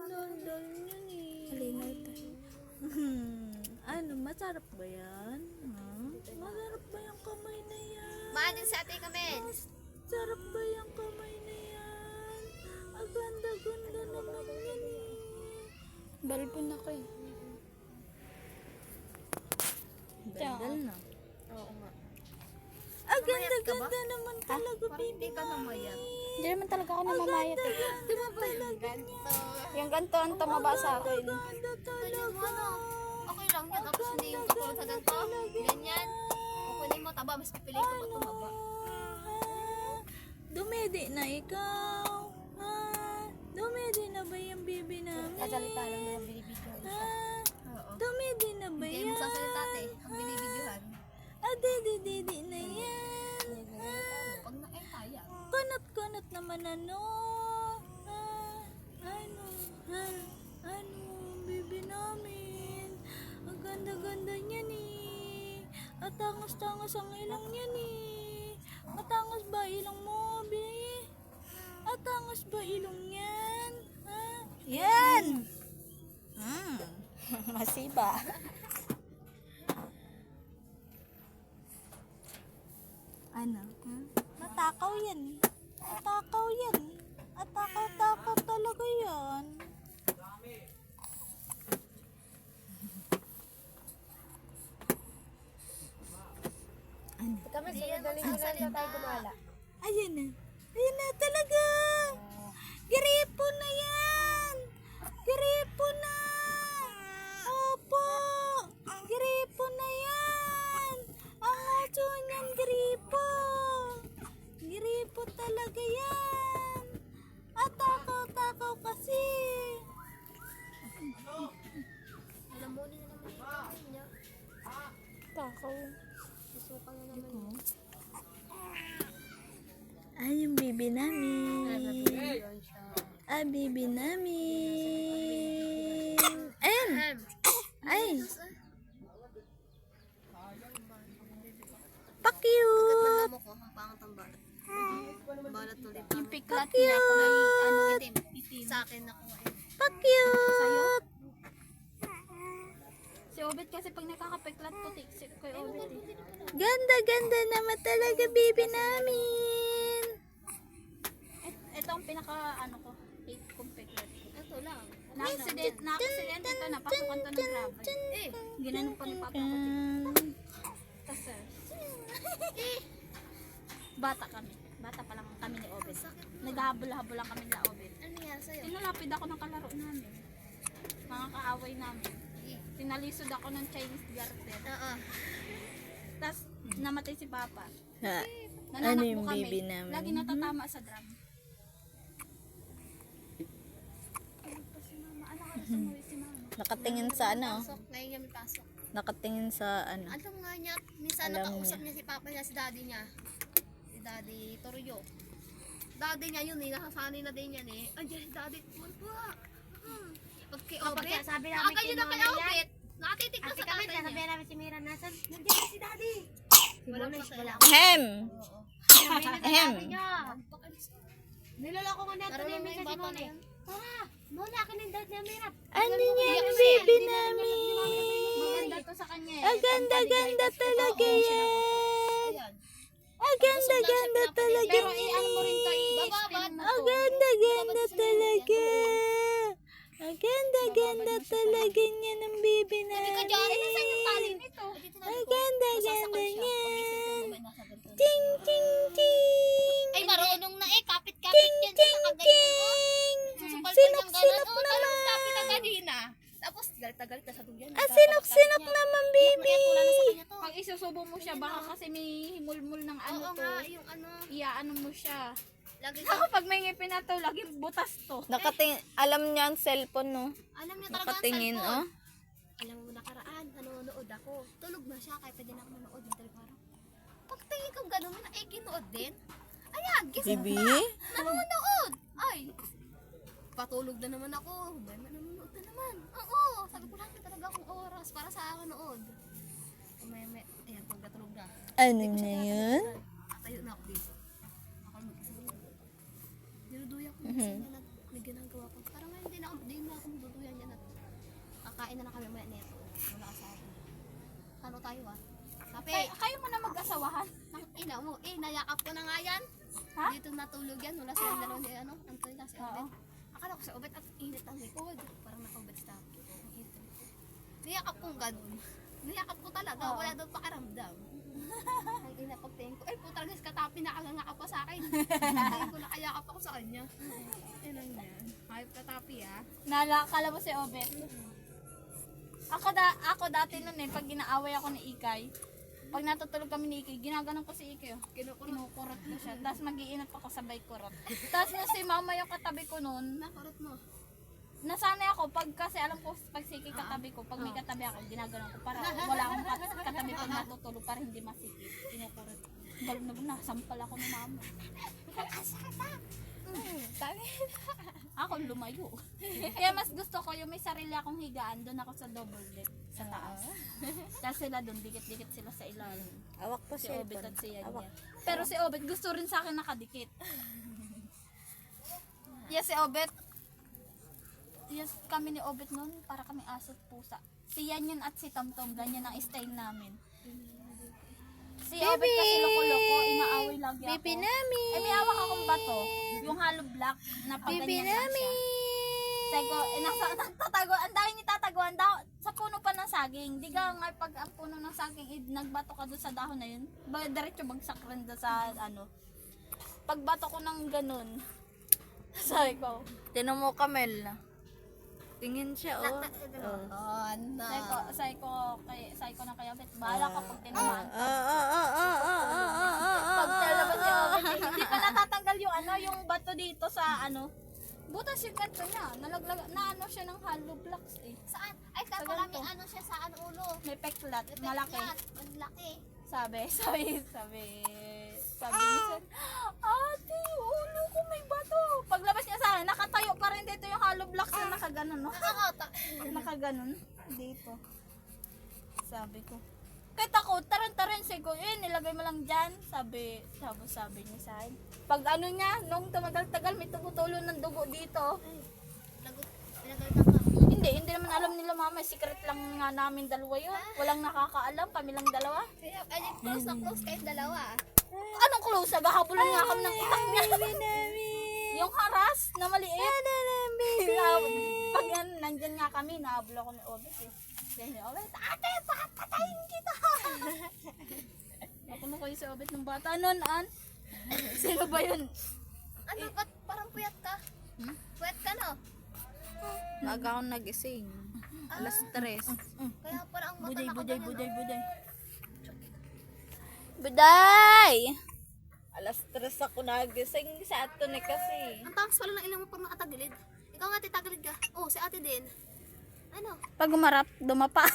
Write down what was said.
Daldal niyan eh. Halinaw tayo. Ano, masarap ba yan? Ha? Masarap ba yung kamay na yan? Maanin sa ate Kamel. Sarap ba yung kamay na yan? Ang ganda-ganda naman yan eh. Balbon ako eh. Daldal na. Oo nga. Ang Namayat ka ba? ganda-ganda naman talaga, Parang baby hindi ka namayat. Hindi naman talaga ako namamayat eh. Di ba ba yung ganito? Yung ganito ang tumaba sa akin. Ganda Ganyan mo talaga. ano? Okay lang yan. Tapos hindi yung katulad sa ganito. Ganyan. Kukunin mo taba. Mas pipili ko ba tumaba? Dumedi na ikaw. Ha? Dumedi na ba yung baby namin? Kasalita lang na binibigyan. Ha? Oo. Dumedi na ba Hindi yan? mo sasalita ate. Ang binibidyohan. Didi na yan. Pag na-kaya. Kunot-kunot naman ano. Ha? Ano? Ha? Ano? Baby namin. Ang ganda-ganda niyan eh. At tangos-tangos ang ilong niyan eh. Matangos ba ilong mo, baby? At tangos ba ilong yan? Ha? Yan! Masiba. Ano? Matakaw yan. Matakaw yan. Atakaw-takaw talaga yan. Kami sinagaling mo na tayo gumala. Ayan na. Ayan na talaga. Gripo na yan. Gripo na. Opo. Gripo na yan. Ang aso niyan, gripo. Gripo talaga yan. Atakaw-takaw kasi. Alam mo na naman yung kamay niya. Takaw. Susuka na naman. Ay, yung bibi namin. Yun siya. Ah, bibi namin. Ayan. Ay. Pa-cute. Ganda mo ko. Ang pangat ang balat. Balat ulit. Yung Piklat niya ako ng ano itim. Sa akin ako eh. Pa-cute. Si Obet kasi pag nakakapiklat puti si kay Obet eh. Ganda-ganda naman talaga, bibi namin. Ito ang pinaka ano ko, hate kong piklat. Ito lang. Na-accident ito, napasukan to ng grabe. Eh. Ginanong pa ni Papa ko. Tapos bata kami. Bata pa lang kami ni Obet. Naghahabol-habol lang kami na Obet. Ano nangyari sa'yo? Tinalapid ako ng kalaro namin. Mga kaaway namin. Tinalisod ako ng Chinese garter. Oo. Tapos namatay si Papa. Ha, Nananakbo ano yung kami. bibi namin? Lagi natatama sa drum. Nakatingin sa ano? Pasok. Ngayon niya may pasok. Nakatingin sa ano? Alam nga niya. Minsan Alam nakausap niya si Papa niya, si Daddy niya. Si Daddy Toryo. Daddy niya yun eh. Nakasanay na din yan eh. Andiyan si Daddy. Mantua. Pag kay Obet. sabi namin Kayo na kay Obet. Nakatitig na Ate sa kami, tatay sabi niya. namin si Mira nasan? Nandiyan na si Daddy. Walang patay. Ahem! Oo. Ahem! Niloloko ko na ito Nararamdaman ni yung Misa si bata na Mone. yan. Tara, Mona, akin ang dad niya, Mira. Ano yan, baby namin? Maganda to sa kanya eh. Ang ganda-ganda talaga yan. Ayan. Ang ganda-ganda talaga Pero i-ano mo rin to, yan. i-spin mo Ang to. ganda-ganda talaga. Ang ganda-ganda talaga niya ng baby Sabi ka dyan, namin. nasaan yung tali nito? Ang ganda-ganda Masasakal siya. niya. Pag isip ko, may nasa ganito. Ting, ting, ting. Ay, marunong na eh. Kapit-kapit Ting, yan. ting, Sa kaganyan, oh. ting. Susupal pa niyang Sinok-sinok gano'n. Oh, naman. talong kapit ang kanina. Tapos, galit na sa duyan. Ah, sinok-sinok naman, baby. Wala na sa kanya to. Pag isusubo mo siya, baka kasi may himulmul ng ano Oo to. nga, yung ano. Iaano mo siya. Lagi Ako pag may ngipin na to, laging butas to. Nakatingin, alam niya ang cellphone, no? Alam niya talaga ang Nakatingin, cellphone. oh. Alam mo nakaraan, nanonood ako. Tulog na siya, kaya pwede na ako manood. Yung parang, pagtingin ko gano'n, may nakikinood din. Ayan, gising Baby? na. Nanonood. Ay, patulog na naman ako. May manonood na naman. Oo, sabi ko lang talaga akong oras para sa manood. May, ayan, tulog na. Ano na yun? Tayo na ako dito. Ako mag-isa. Dinuduya ko kasi may ginagawa ko. Parang ngayon din ako Kakain na lang kami maya nito. Wala ka sa akin. Ano tayo ah? Kape. Kayo mo na mag-asawahan. Nang ina mo, nayakap ko na nga yan. Ha? Dito natulog yan. Wala silang dalawang si ano. Antoy na si Oo. Obet. Akala ko si Obet at init ang likod. Parang naka-Obet sa akin. Ang init ang likod. Niyakap kong ganun. Niyakap ko talaga. Oo. Wala daw pakiramdam. Ang ina pagtingin ko. Ay puta guys, katapi nakanganga ka pa sa akin. Tingin ko nakayakap ako sa kanya. Ilan yan? Hayop katapi ah. Nalakala mo si Obet. Ako dati nun pag ginaaway ako ni Ikay, pag natutulog kami ni Ikay, ginaganon ko si Ikay. Kinukurot ko siya. Tapos mag-iinat ako sabay kurot. Tapos nung si mama yung katabi ko nun, Nakurot mo. nasanay ako pag kasi alam ko pag si Ikay katabi ko, pag may katabi ako, ginaganon ko para wala akong katabi pag natutulog para hindi masikip. Kinukurot. Balong na ba, sampal ako ni mama. Ako lumayo. Kaya mas gusto ko yung may sarili akong higaan, doon ako sa double deck sa taas. Tapos sila doon, dikit-dikit sila sa ilalim. Awak pa Si Obet at si Yan. Pero si Obet gusto rin sa akin nakadikit. Yes, si Obet. Yes, kami ni Obet noon, para kami aso at pusa. Si Yan yun at si Tomtom, ganyan ang style namin. Si Obet kasi loko-loko, inaaway lagi ako. Baby namin. Eh, may hawak akong bato. Yung hollow block na pag Baby ganyan lang siya. namin. Sabi ko, nagtatago, ang dami niya tataguan daw sa puno pa ng saging. Di ka nga pag ang puno ng saging, nagbato ka doon sa dahon na yun. Diretso bagsak rin doon sa ano. Pagbato ko ng ganun, sabi ko, Tinan mo, Kamel. Tingin siya, oh. Oh, no. sabi ko na kaya, bet, bahala ka pag tinamaan. Pag talabas yung Obet, hindi pa natatanggal yung ano, yung bato dito sa ano. Butas yung ganito niya, nalaglag, na ano siya ng hollow blocks eh. Saan? Ay, Sa tapos kami ganito. ano siya sa ano ulo. May peklat, malaki. Malaki. Sabi ni Sen, ate, ulo ko may bato. Paglabas niya sa akin, nakatayo pa rin dito yung hollow blocks na nakaganon, no? Nakaganon dito. Sabi ko. Kahit ako, taran-taran ko, nilagay mo lang dyan. Sabi niya sa akin. Pag ano niya, nung tumagal-tagal, may tumutulo ng dugo dito. Pinagalitan ka. Hindi naman alam nila mama, secret lang nga namin dalawa yun. Walang nakakaalam, kami lang dalawa. Kaya, ay, close na close kayong dalawa. Anong close? Gahabulan nga kami ng itak niya. Yung haras na maliit. Pag yan, nandyan nga kami, nahabol ako ni Obet eh. Kaya ni Obet, ate, papatayin kita! Nakuno kayo si Obet ng bata nun, An? Sino ba yun? Ano, ba't parang puyat ka? Puyat ka no? Maaga akong nagising. Alas 3. Kaya parang ang mata Buday. nakaganyan. Buday! Alas 3 ako nagising sa ato ni kasi. Ang taas pala ng ilang mo pag nakatagilid. Ikaw nga, titagilid ka. Oh, si ate din. Ano? Pag umarap, dumapa.